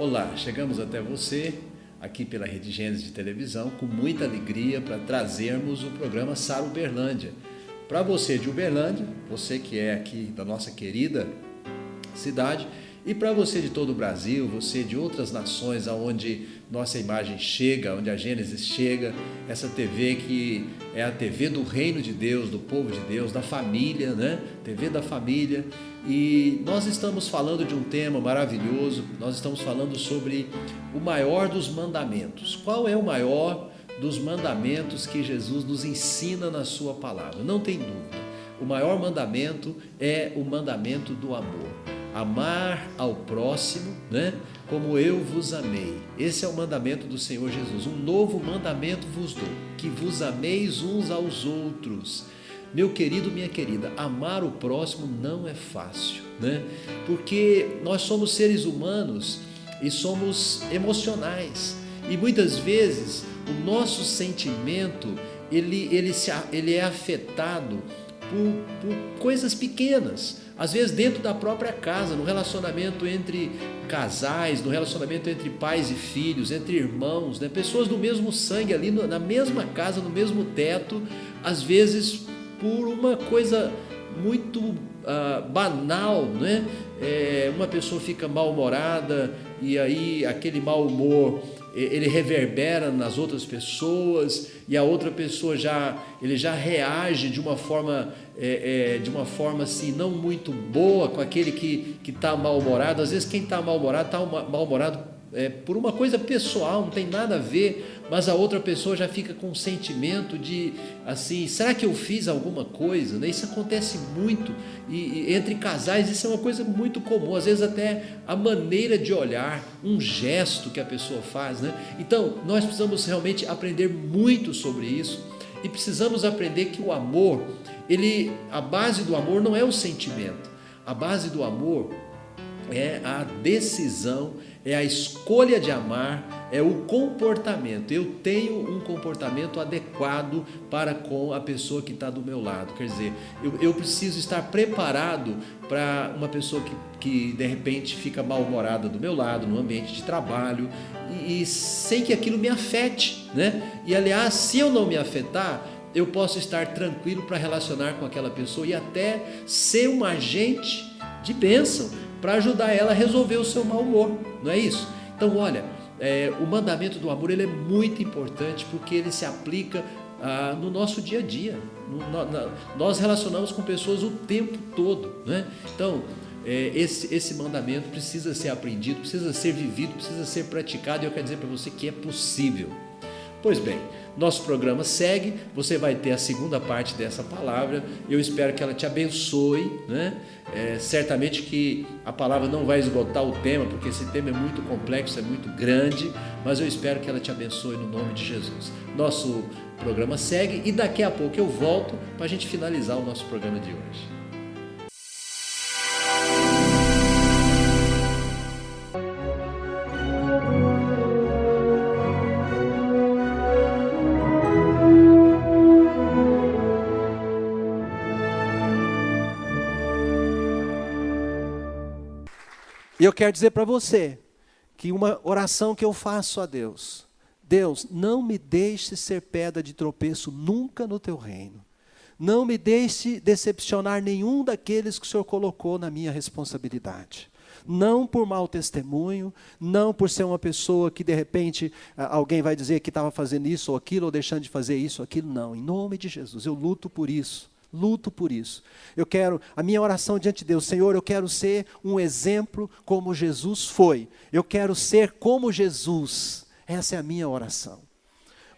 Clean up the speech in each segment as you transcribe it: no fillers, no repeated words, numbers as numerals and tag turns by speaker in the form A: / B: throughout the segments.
A: Olá, chegamos até você aqui pela Rede Gênesis de televisão com muita alegria para trazermos o programa Sara Uberlândia. Para você de Uberlândia, você que é aqui da nossa querida cidade, e para você de todo o Brasil, você de outras nações aonde nossa imagem chega, onde a Gênesis chega, essa TV que é a TV do reino de Deus, do povo de Deus, da família, né? TV da família. E nós estamos falando de um tema maravilhoso, nós estamos falando sobre o maior dos mandamentos. Qual é o maior dos mandamentos que Jesus nos ensina na sua palavra? Não tem dúvida, o maior mandamento é o mandamento do amor. Amar ao próximo, né? Como eu vos amei. Esse é o mandamento do Senhor Jesus. Um novo mandamento vos dou, que vos ameis uns aos outros. Meu querido, minha querida, amar o próximo não é fácil, né? Porque nós somos seres humanos e somos emocionais. E muitas vezes o nosso sentimento ele é afetado por coisas pequenas. Às vezes dentro da própria casa, no relacionamento entre casais, no relacionamento entre pais e filhos, entre irmãos, né? Pessoas do mesmo sangue ali na mesma casa, no mesmo teto, às vezes por uma coisa muito banal, né? Uma pessoa fica mal-humorada e aí aquele mau humor ele reverbera nas outras pessoas e a outra pessoa ele já reage de uma forma assim não muito boa com aquele que está mal-humorado. Às vezes quem está mal-humorado está mal-humorado por uma coisa pessoal, não tem nada a ver, mas a outra pessoa já fica com um sentimento de assim, será que eu fiz alguma coisa? Né? Isso acontece muito e entre casais, isso é uma coisa muito comum, às vezes até a maneira de olhar, um gesto que a pessoa faz, né? Então nós precisamos realmente aprender muito sobre isso e precisamos aprender que o amor, a base do amor não é o sentimento, a base do amor é a decisão, é a escolha de amar, é o comportamento. Eu tenho um comportamento adequado para com a pessoa que está do meu lado. Quer dizer, eu preciso estar preparado para uma pessoa que de repente fica mal-humorada do meu lado, no ambiente de trabalho, e sem que aquilo me afete, né? E aliás, se eu não me afetar, eu posso estar tranquilo para relacionar com aquela pessoa e até ser um agente de bênção para ajudar ela a resolver o seu mau humor, não é isso? Então olha, o mandamento do amor ele é muito importante porque ele se aplica no nosso dia a dia. Nós relacionamos com pessoas o tempo todo, né? Então esse mandamento precisa ser aprendido, precisa ser vivido, precisa ser praticado, e eu quero dizer para você que é possível. Pois bem, nosso programa segue, você vai ter a segunda parte dessa palavra, eu espero que ela te abençoe, né? Certamente que a palavra não vai esgotar o tema, porque esse tema é muito complexo, é muito grande, mas eu espero que ela te abençoe no nome de Jesus. Nosso programa segue e daqui a pouco eu volto para a gente finalizar o nosso programa de hoje. E eu quero dizer para você que uma oração que eu faço a Deus: Deus, não me deixe ser pedra de tropeço nunca no teu reino. Não me deixe decepcionar nenhum daqueles que o Senhor colocou na minha responsabilidade. Não por mau testemunho, não por ser uma pessoa que de repente alguém vai dizer que estava fazendo isso ou aquilo, ou deixando de fazer isso ou aquilo, não. Em nome de Jesus, eu luto por isso. Luto por isso. A minha oração diante de Deus: Senhor, eu quero ser um exemplo como Jesus foi. Eu quero ser como Jesus. Essa é a minha oração.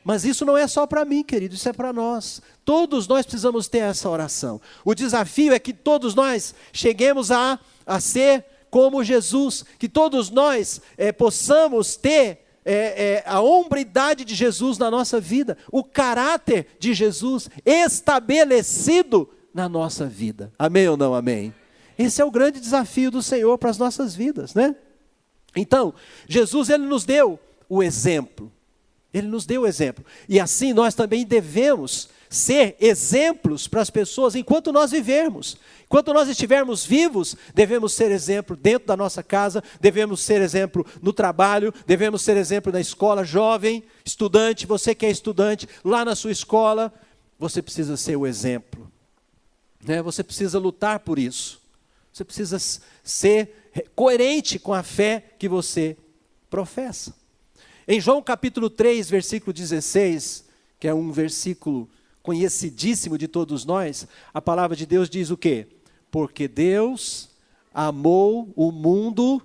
A: Mas isso não é só para mim, querido, isso é para nós. Todos nós precisamos ter essa oração. O desafio é que todos nós cheguemos a ser como Jesus, que todos nós possamos ter a hombridade de Jesus na nossa vida, o caráter de Jesus estabelecido na nossa vida. Amém ou não amém? Esse é o grande desafio do Senhor para as nossas vidas, né? Então, Jesus ele nos deu o exemplo.
B: Ele nos deu o exemplo. E assim nós também devemos ser exemplos para as pessoas enquanto nós vivermos. Enquanto nós estivermos vivos, devemos ser exemplo dentro da nossa casa, devemos ser exemplo no trabalho, devemos ser exemplo na escola. Jovem, estudante, você que é estudante, lá na sua escola, você precisa ser o exemplo. Você precisa lutar por isso. Você precisa ser coerente com a fé que você professa. Em João capítulo 3, versículo 16, que é um versículo conhecidíssimo de todos nós, a palavra de Deus diz o quê? Porque Deus amou o mundo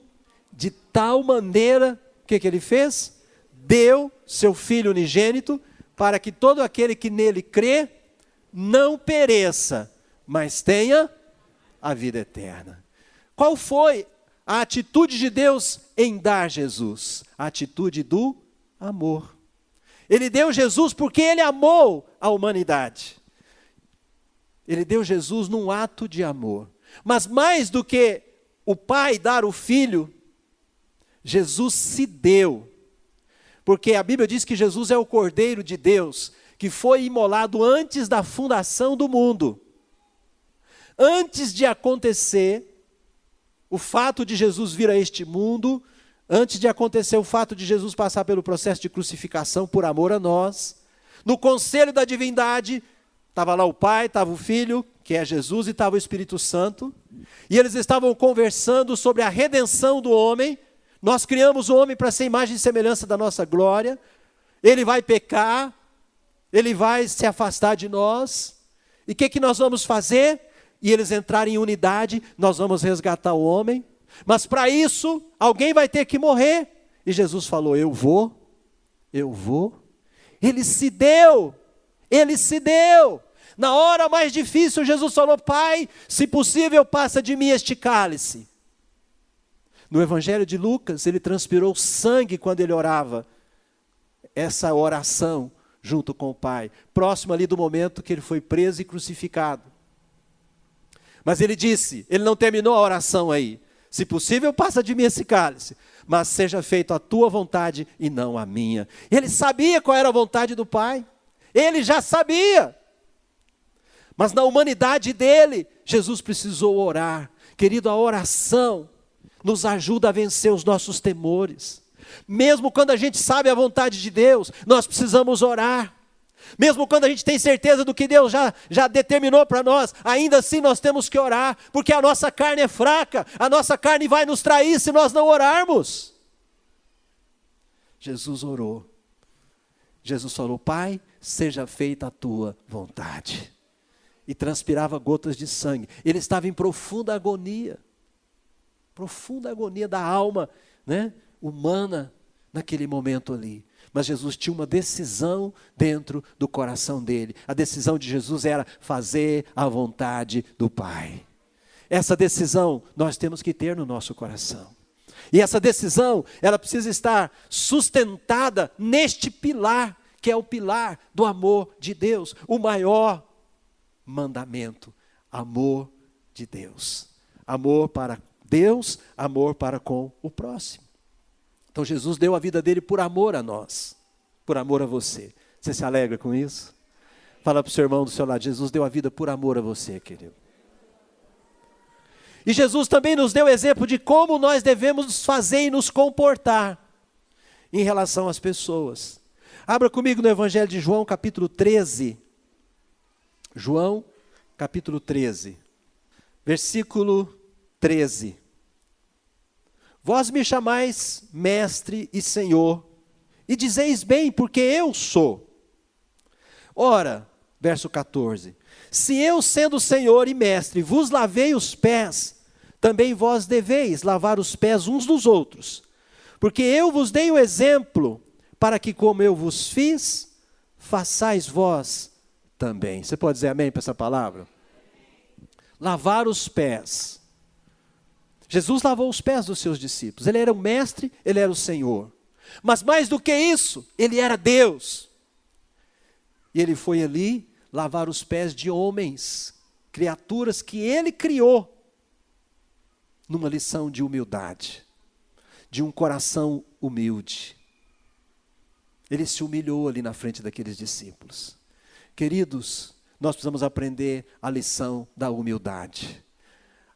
B: de tal maneira, o que Ele fez? Deu seu Filho unigênito, para que todo aquele que nele crê, não pereça, mas tenha a vida eterna. Qual foi a atitude de Deus em dar Jesus? A atitude do amor. Ele deu Jesus porque Ele amou a humanidade. Ele deu Jesus num ato de amor. Mas mais do que o Pai dar o Filho, Jesus se deu. Porque a Bíblia diz que Jesus é o Cordeiro de Deus, que foi imolado antes da fundação do mundo. Antes de acontecer o fato de Jesus vir a este mundo, antes de acontecer o fato de Jesus passar pelo processo de crucificação por amor a nós, no conselho da divindade, estava lá o Pai, estava o Filho, que é Jesus, e estava o Espírito Santo, e eles estavam conversando sobre a redenção do homem. Nós criamos o homem para ser imagem e semelhança da nossa glória, ele vai pecar, ele vai se afastar de nós, e o que nós vamos fazer? E eles entrarem em unidade, nós vamos resgatar o homem, mas para isso, alguém vai ter que morrer. E Jesus falou, eu vou. Ele se deu. Na hora mais difícil, Jesus falou, Pai, se possível, passa de mim este cálice. No Evangelho de Lucas, ele transpirou sangue quando ele orava. Essa oração junto com o Pai, próximo ali do momento que ele foi preso e crucificado. Mas ele disse, ele não terminou a oração aí. Se possível, passa de mim esse cálice, mas seja feita a tua vontade e não a minha. Ele sabia qual era a vontade do Pai. Ele já sabia. Mas na humanidade dele, Jesus precisou orar. Querido, a oração nos ajuda a vencer os nossos temores. Mesmo quando a gente sabe a vontade de Deus, nós precisamos orar. Mesmo quando a gente tem certeza do que Deus já determinou para nós, ainda assim nós temos que orar, porque a nossa carne é fraca, a nossa carne vai nos trair se nós não orarmos. Jesus orou. Jesus falou, Pai, seja feita a tua vontade. E transpirava gotas de sangue. Ele estava em profunda agonia da alma, humana naquele momento ali. Mas Jesus tinha uma decisão dentro do coração dele. A decisão de Jesus era fazer a vontade do Pai. Essa decisão nós temos que ter no nosso coração. E essa decisão, ela precisa estar sustentada neste pilar, que é o pilar do amor de Deus. O maior mandamento, amor de Deus. Amor para Deus, amor para com o próximo. Então Jesus deu a vida dele por amor a nós, por amor a você. Você se alegra com isso? Fala para o seu irmão do seu lado, Jesus deu a vida por amor a você, querido. E Jesus também nos deu exemplo de como nós devemos fazer e nos comportar em relação às pessoas. Abra comigo no Evangelho de João, capítulo 13. João, capítulo 13, versículo 13. Vós me chamais mestre e senhor, e dizeis bem, porque eu sou. Ora, verso 14, se eu sendo senhor e mestre vos lavei os pés, também vós deveis lavar os pés uns dos outros. Porque eu vos dei o exemplo, para que como eu vos fiz, façais vós também. Você pode dizer amém para essa palavra? Lavar os pés. Jesus lavou os pés dos seus discípulos. Ele era o mestre, ele era o Senhor. Mas mais do que isso, ele era Deus. E ele foi ali lavar os pés de homens, criaturas que ele criou, numa lição de humildade, de um coração humilde. Ele se humilhou ali na frente daqueles discípulos. Queridos, nós precisamos aprender a lição da humildade.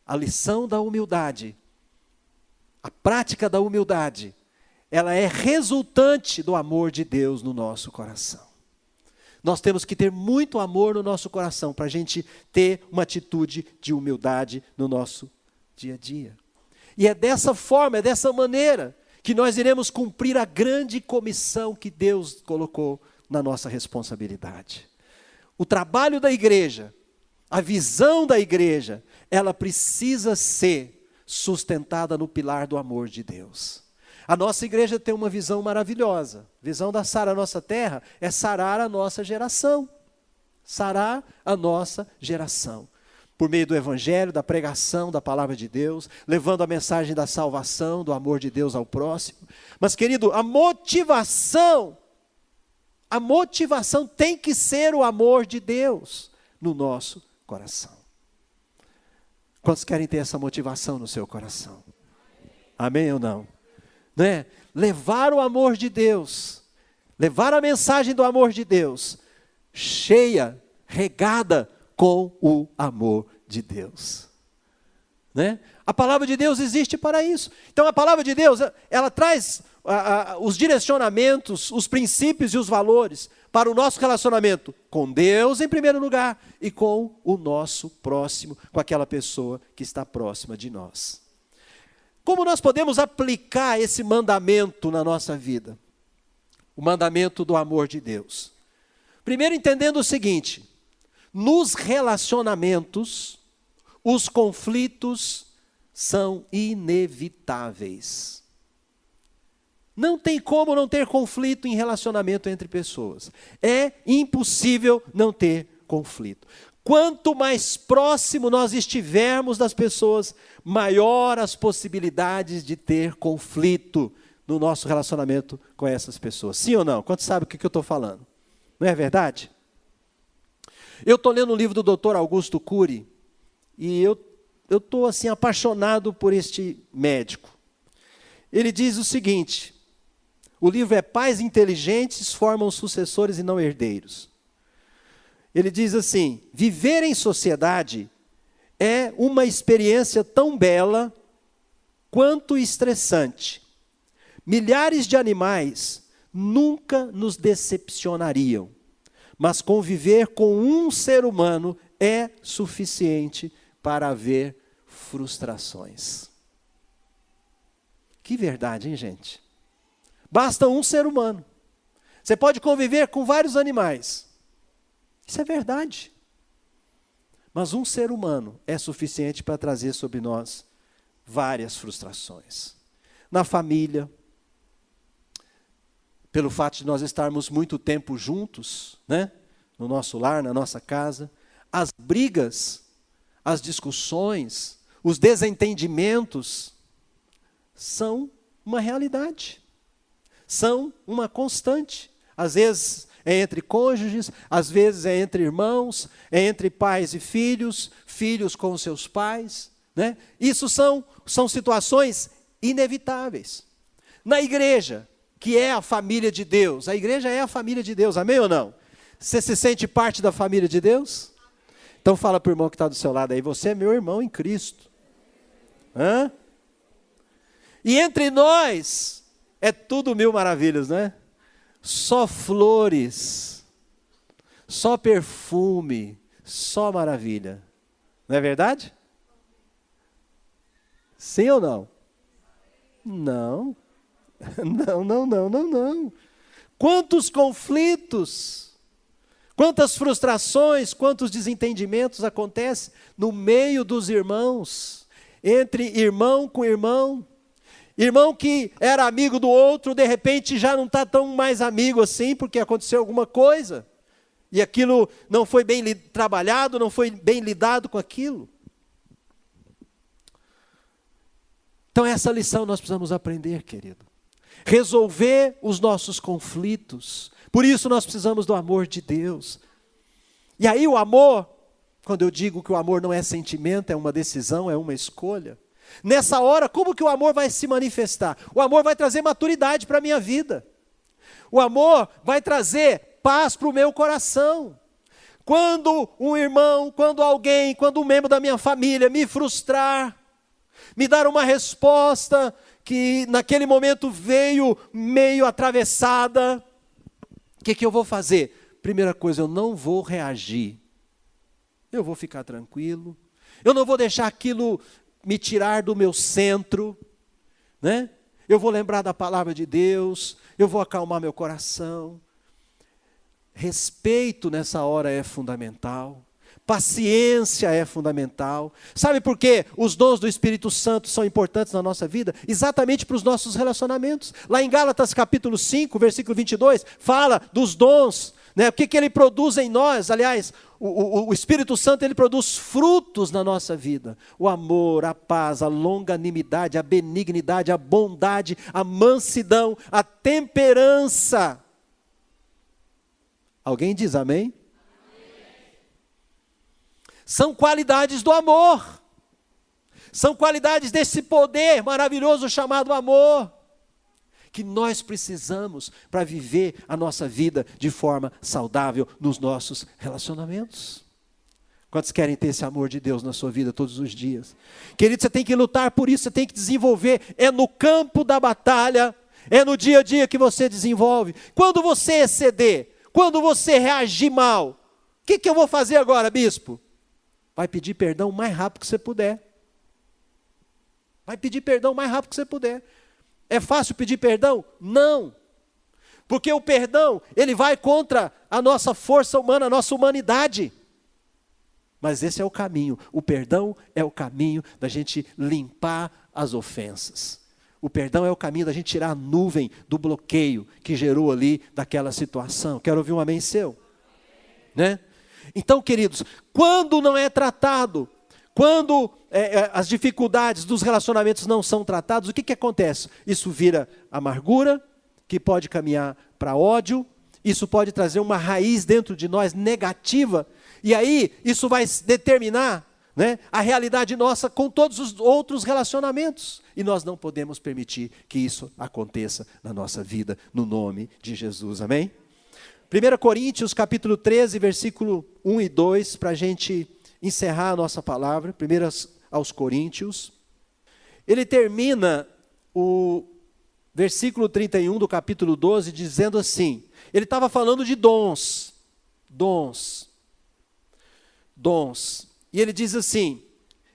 B: A lição da humildade, a prática da humildade, ela é resultante do amor de Deus no nosso coração. Nós temos que ter muito amor no nosso coração para a gente ter uma atitude de humildade no nosso dia a dia. E é dessa forma, é dessa maneira que nós iremos cumprir a grande comissão que Deus colocou na nossa responsabilidade. O trabalho da igreja, a visão da igreja, ela precisa ser sustentada no pilar do amor de Deus. A nossa igreja tem uma visão maravilhosa. A visão da Sara a Nossa Terra é sarar a nossa geração. Sarar a nossa geração. Por meio do evangelho, da pregação da palavra de Deus, levando a mensagem da salvação, do amor de Deus ao próximo. Mas, querido, a motivação tem que ser o amor de Deus no nosso coração. Quantos querem ter essa motivação no seu coração? Amém ou não? Né? Levar o amor de Deus, levar a mensagem do amor de Deus, cheia, regada com o amor de Deus. Né? A palavra de Deus existe para isso. Então a palavra de Deus, ela traz os direcionamentos, os princípios e os valores para o nosso relacionamento com Deus em primeiro lugar e com o nosso próximo, com aquela pessoa que está próxima de nós. Como nós podemos aplicar esse mandamento na nossa vida? O mandamento do amor de Deus. Primeiro, entendendo o seguinte: nos relacionamentos, os conflitos são inevitáveis. Não tem como não ter conflito em relacionamento entre pessoas. É impossível não ter conflito. Quanto mais próximo nós estivermos das pessoas, maior as possibilidades de ter conflito no nosso relacionamento com essas pessoas. Sim ou não? Quantos sabem o que eu estou falando? Não é verdade? Eu estou lendo um livro do Dr. Augusto Cury e eu estou assim apaixonado por este médico. Ele diz o seguinte: o livro é Pais Inteligentes Formam Sucessores e Não Herdeiros. Ele diz assim: viver em sociedade é uma experiência tão bela quanto estressante. Milhares de animais nunca nos decepcionariam, mas conviver com um ser humano é suficiente para haver frustrações. Que verdade, hein, gente? Basta um ser humano. Você pode conviver com vários animais. Isso é verdade. Mas um ser humano é suficiente para trazer sobre nós várias frustrações. Na família, pelo fato de nós estarmos muito tempo juntos, né? No nosso lar, na nossa casa, as brigas, as discussões, os desentendimentos são uma realidade, são uma constante. Às vezes é entre cônjuges, às vezes é entre irmãos, é entre pais e filhos, filhos com seus pais, né? Isso são situações inevitáveis. Na igreja, que é a família de Deus, a igreja é a família de Deus, amém ou não? Você se sente parte da família de Deus? Então fala para o irmão que está do seu lado aí: você é meu irmão em Cristo. Hã? E entre nós é tudo mil maravilhas, né? Só flores, só perfume, só maravilha. Não é verdade? Sim ou não? Não. Não. Quantos conflitos, quantas frustrações, quantos desentendimentos acontecem no meio dos irmãos, entre irmão com irmão. Irmão que era amigo do outro, de repente já não está tão mais amigo assim, porque aconteceu alguma coisa. E aquilo não foi bem trabalhado, não foi bem lidado com aquilo. Então essa lição nós precisamos aprender, querido. Resolver os nossos conflitos. Por isso nós precisamos do amor de Deus. E aí o amor, quando eu digo que o amor não é sentimento, é uma decisão, é uma escolha. Nessa hora, como que o amor vai se manifestar? O amor vai trazer maturidade para a minha vida. O amor vai trazer paz para o meu coração. Quando um irmão, quando alguém, quando um membro da minha família me frustrar, me dar uma resposta que naquele momento veio meio atravessada, o que eu vou fazer? Primeira coisa, eu não vou reagir. Eu vou ficar tranquilo. Eu não vou deixar aquilo me tirar do meu centro, né? Eu vou lembrar da palavra de Deus, eu vou acalmar meu coração. Respeito nessa hora é fundamental. Paciência é fundamental. Sabe por quê os dons do Espírito Santo são importantes na nossa vida? Exatamente para os nossos relacionamentos. Lá em Gálatas capítulo 5, versículo 22, fala dos dons, né? O que ele produz em nós. Aliás, o Espírito Santo, ele produz frutos na nossa vida. O amor, a paz, a longanimidade, a benignidade, a bondade, a mansidão, a temperança. Alguém diz amém? São qualidades do amor. São qualidades desse poder maravilhoso chamado amor, que nós precisamos para viver a nossa vida de forma saudável nos nossos relacionamentos. Quantos querem ter esse amor de Deus na sua vida todos os dias? Querido, você tem que lutar por isso, você tem que desenvolver. É no campo da batalha, é no dia a dia que você desenvolve. Quando você exceder, quando você reagir mal, o que eu vou fazer agora, bispo? Vai pedir perdão o mais rápido que você puder. Vai pedir perdão o mais rápido que você puder. É fácil pedir perdão? Não. Porque o perdão, ele vai contra a nossa força humana, a nossa humanidade. Mas esse é o caminho. O perdão é o caminho da gente limpar as ofensas. O perdão é o caminho da gente tirar a nuvem do bloqueio que gerou ali daquela situação. Quero ouvir um amém seu? Né? Então, queridos, quando não é tratado, quando as dificuldades dos relacionamentos não são tratados, o que acontece? Isso vira amargura, que pode caminhar para ódio, isso pode trazer uma raiz dentro de nós negativa, e aí isso vai determinar, né, a realidade nossa com todos os outros relacionamentos. E nós não podemos permitir que isso aconteça na nossa vida, no nome de Jesus, amém? 1 Coríntios capítulo 13, versículo 1 e 2, para a gente encerrar a nossa palavra. 1 aos Coríntios. Ele termina o versículo 31 do capítulo 12, dizendo assim, ele estava falando de dons. E ele diz assim,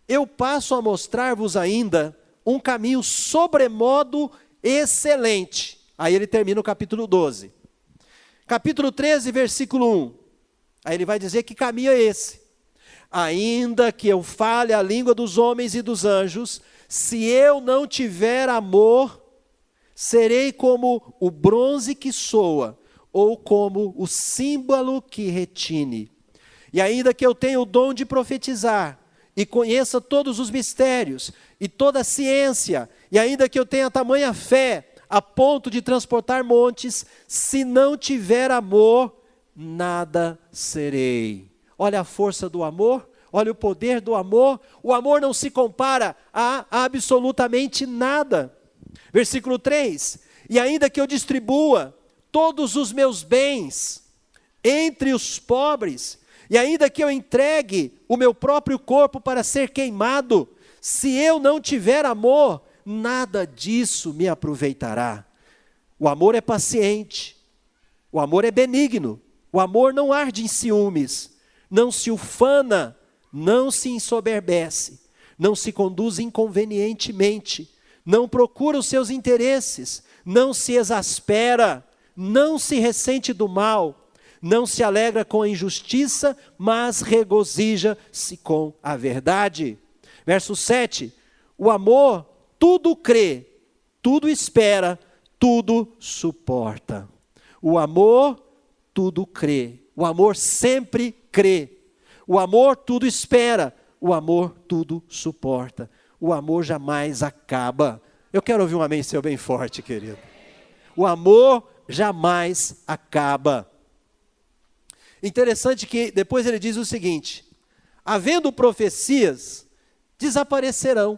B: eu passo a mostrar-vos ainda um caminho sobremodo excelente. Aí ele termina o capítulo 12. Capítulo 13, versículo 1. Aí ele vai dizer que caminho é esse. Ainda que eu fale a língua dos homens e dos anjos, se eu não tiver amor, serei como o bronze que soa, ou como o símbolo que retine. E ainda que eu tenha o dom de profetizar, e conheça todos os mistérios, e toda a ciência, e ainda que eu tenha tamanha fé, a ponto de transportar montes, se não tiver amor, nada serei. Olha a força do amor, olha o poder do amor. O amor não se compara a absolutamente nada. Versículo 3, e ainda que eu distribua todos os meus bens entre os pobres, e ainda que eu entregue o meu próprio corpo para ser queimado, se eu não tiver amor, nada disso me aproveitará. O amor é paciente, o amor é benigno, o amor não arde em ciúmes, não se ufana, não se ensoberbece, não se conduz inconvenientemente, não procura os seus interesses, não se exaspera, não se ressente do mal, não se alegra com a injustiça, mas regozija-se com a verdade. Verso 7, o amor tudo crê, tudo espera, tudo suporta. O amor tudo crê, o amor sempre crê. O amor tudo espera, o amor tudo suporta. O amor jamais acaba. Eu quero ouvir um amém seu bem forte, querido. O amor jamais acaba. Interessante que depois ele diz o seguinte, havendo profecias, desaparecerão.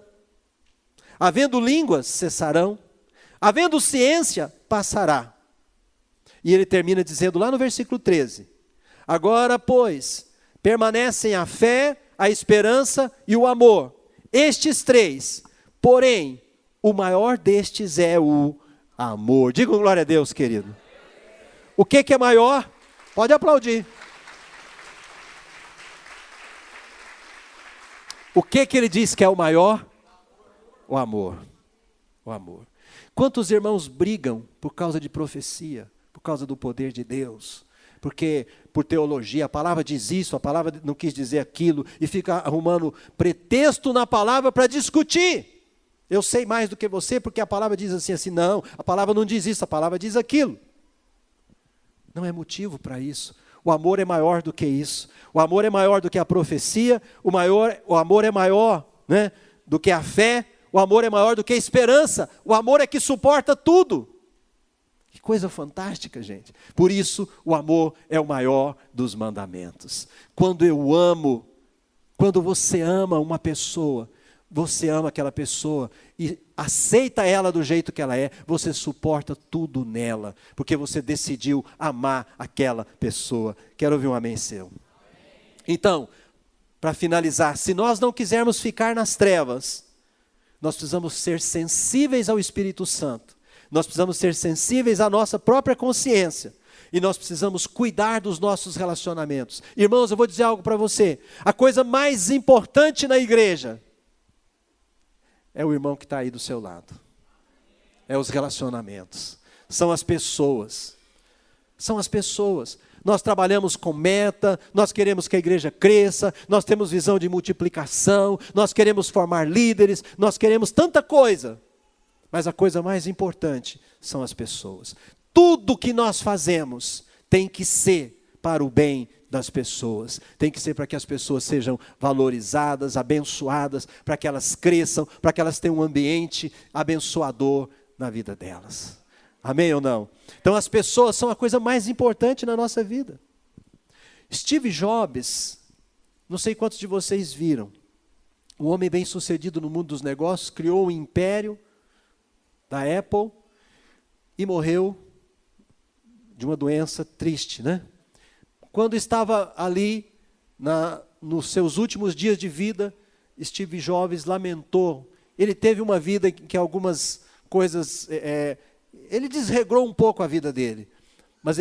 B: Havendo línguas, cessarão. Havendo ciência, passará. E ele termina dizendo lá no versículo 13: agora, pois, permanecem a fé, a esperança e o amor. Estes três, porém, o maior destes é o amor. Digam glória a Deus, querido. O que é maior? Pode aplaudir. O que ele diz que é o maior? O amor. O amor. Quantos irmãos brigam por causa de profecia, por causa do poder de Deus? Porque por teologia, a palavra diz isso, a palavra não quis dizer aquilo, e fica arrumando pretexto na palavra para discutir. Eu sei mais do que você, porque a palavra diz assim, não, a palavra não diz isso, a palavra diz aquilo. Não é motivo para isso. O amor é maior do que isso. O amor é maior do que a profecia, o amor é maior, né, do que a fé, o amor é maior do que a esperança, o amor é que suporta tudo. Que coisa fantástica, gente. Por isso, o amor é o maior dos mandamentos. Quando você ama uma pessoa, você ama aquela pessoa e aceita ela do jeito que ela é, você suporta tudo nela, porque você decidiu amar aquela pessoa. Quero ouvir um amém seu. Então, para finalizar, se nós não quisermos ficar nas trevas, nós precisamos ser sensíveis ao Espírito Santo. Nós precisamos ser sensíveis à nossa própria consciência. E nós precisamos cuidar dos nossos relacionamentos. Irmãos, eu vou dizer algo para você. A coisa mais importante na igreja é o irmão que está aí do seu lado. É os relacionamentos. São as pessoas. São as pessoas. Nós trabalhamos com meta, nós queremos que a igreja cresça, nós temos visão de multiplicação, nós queremos formar líderes, nós queremos tanta coisa. Mas a coisa mais importante são as pessoas. Tudo que nós fazemos tem que ser para o bem das pessoas. Tem que ser para que as pessoas sejam valorizadas, abençoadas, para que elas cresçam, para que elas tenham um ambiente abençoador na vida delas. Amém ou não? Então as pessoas são a coisa mais importante na nossa vida. Steve Jobs, não sei quantos de vocês viram, um homem bem sucedido no mundo dos negócios, criou um império da Apple e morreu de uma doença triste, né? Quando estava ali, nos seus últimos dias de vida, Steve Jobs lamentou. Ele teve uma vida em que algumas coisas, ele desregrou um pouco a vida dele. Mas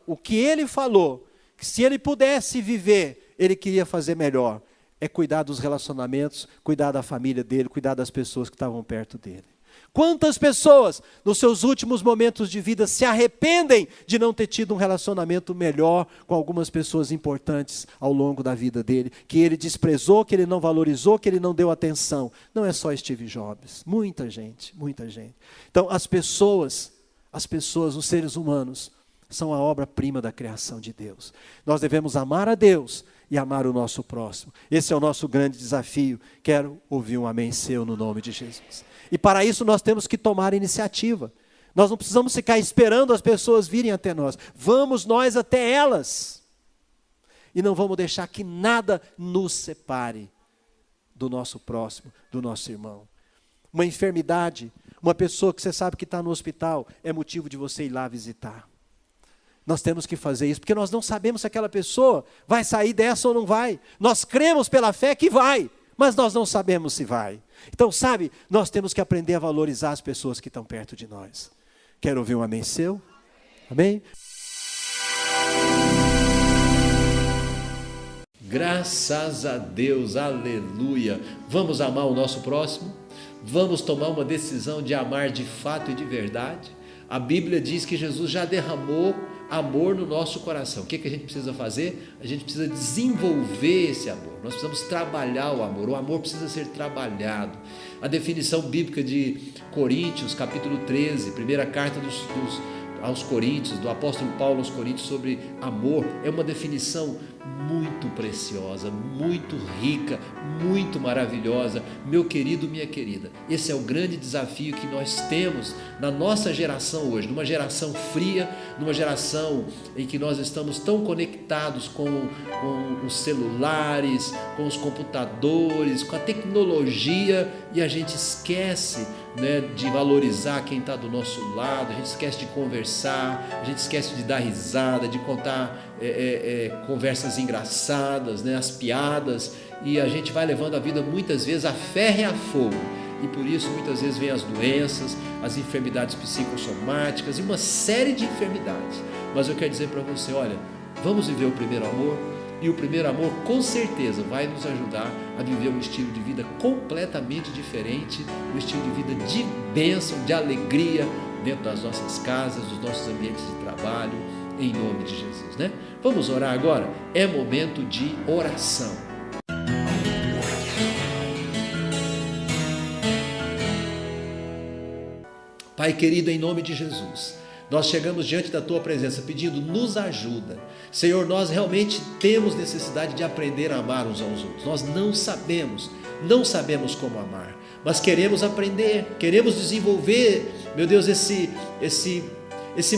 B: o que ele falou, que se ele pudesse viver, ele queria fazer melhor, é cuidar dos relacionamentos, cuidar da família dele, cuidar das pessoas que estavam perto dele. Quantas pessoas, nos seus últimos momentos de vida, se arrependem de não ter tido um relacionamento melhor com algumas pessoas importantes ao longo da vida dele, que ele desprezou, que ele não valorizou, que ele não deu atenção. Não é só Steve Jobs, muita gente, muita gente. Então, as pessoas, os seres humanos, são a obra-prima da criação de Deus. Nós devemos amar a Deus e amar o nosso próximo. Esse é o nosso grande desafio. Quero ouvir um amém seu no nome de Jesus. E para isso nós temos que tomar iniciativa. Nós não precisamos ficar esperando as pessoas virem até nós. Vamos nós até elas. E não vamos deixar que nada nos separe do nosso próximo, do nosso irmão. Uma enfermidade, uma pessoa que você sabe que está no hospital, é motivo de você ir lá visitar. Nós temos que fazer isso, porque nós não sabemos se aquela pessoa vai sair dessa ou não vai. Nós cremos pela fé que vai, mas nós não sabemos se vai. Então, sabe, nós temos que aprender a valorizar as pessoas que estão perto de nós. Quero ouvir um amém seu? Amém?
A: Graças a Deus, aleluia. Vamos amar o nosso próximo? Vamos tomar uma decisão de amar de fato e de verdade? A Bíblia diz que Jesus já derramou amor no nosso coração. O que a gente precisa fazer? A gente precisa desenvolver esse amor. Nós precisamos trabalhar o amor. O amor precisa ser trabalhado. A definição bíblica de Coríntios, capítulo 13, primeira carta aos Coríntios, do apóstolo Paulo aos Coríntios sobre amor, é uma definição muito preciosa, muito rica, muito maravilhosa. Meu querido, minha querida, esse é o grande desafio que nós temos na nossa geração hoje, numa geração fria, numa geração em que nós estamos tão conectados com os celulares, com os computadores, com a tecnologia, e a gente esquece, né, de valorizar quem está do nosso lado, a gente esquece de conversar, a gente esquece de dar risada, de contar conversas engraçadas, né, as piadas, e a gente vai levando a vida muitas vezes a ferro e a fogo, e por isso muitas vezes vem as doenças, as enfermidades psicossomáticas e uma série de enfermidades. Mas eu quero dizer para você, olha, vamos viver o primeiro amor, e o primeiro amor com certeza vai nos ajudar a viver um estilo de vida completamente diferente, um estilo de vida de bênção, de alegria dentro das nossas casas, dos nossos ambientes de trabalho, em nome de Jesus, né? Vamos orar agora? É momento de oração. Pai querido, em nome de Jesus, nós chegamos diante da Tua presença pedindo, nos ajuda. Senhor, nós realmente temos necessidade de aprender a amar uns aos outros. Nós não sabemos como amar, mas queremos aprender, queremos desenvolver, meu Deus, esse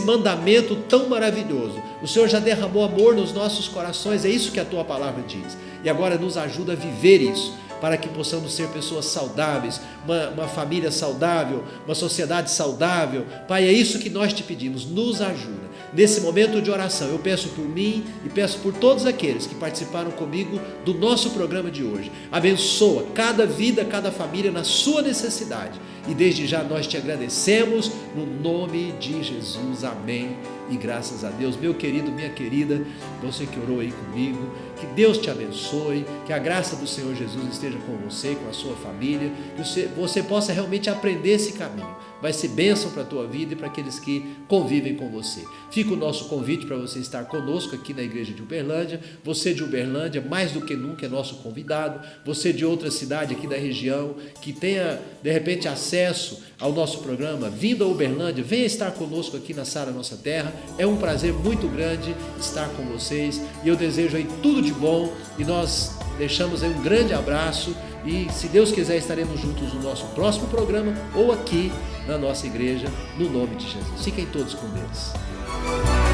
A: mandamento tão maravilhoso. O Senhor já derramou amor nos nossos corações, é isso que a Tua palavra diz. E agora nos ajuda a viver isso, para que possamos ser pessoas saudáveis, uma família saudável, uma sociedade saudável. Pai, é isso que nós te pedimos, nos ajuda. Nesse momento de oração, eu peço por mim e peço por todos aqueles que participaram comigo do nosso programa de hoje. Abençoa cada vida, cada família na sua necessidade. E desde já nós te agradecemos, no nome de Jesus, amém. E graças a Deus, meu querido, minha querida, você que orou aí comigo, que Deus te abençoe, que a graça do Senhor Jesus esteja com você, com a sua família, que você possa realmente aprender esse caminho. Vai ser bênção para a tua vida e para aqueles que convivem com você. Fica o nosso convite para você estar conosco aqui na igreja de Uberlândia. Você de Uberlândia, mais do que nunca, é nosso convidado. Você de outra cidade aqui da região, que tenha de repente acesso ao nosso programa, vindo a Uberlândia, venha estar conosco aqui na Sara Nossa Terra. É um prazer muito grande estar com vocês e eu desejo aí tudo de bom, e nós deixamos aí um grande abraço e, se Deus quiser, estaremos juntos no nosso próximo programa ou aqui na nossa igreja, no nome de Jesus. Fiquem todos com Deus.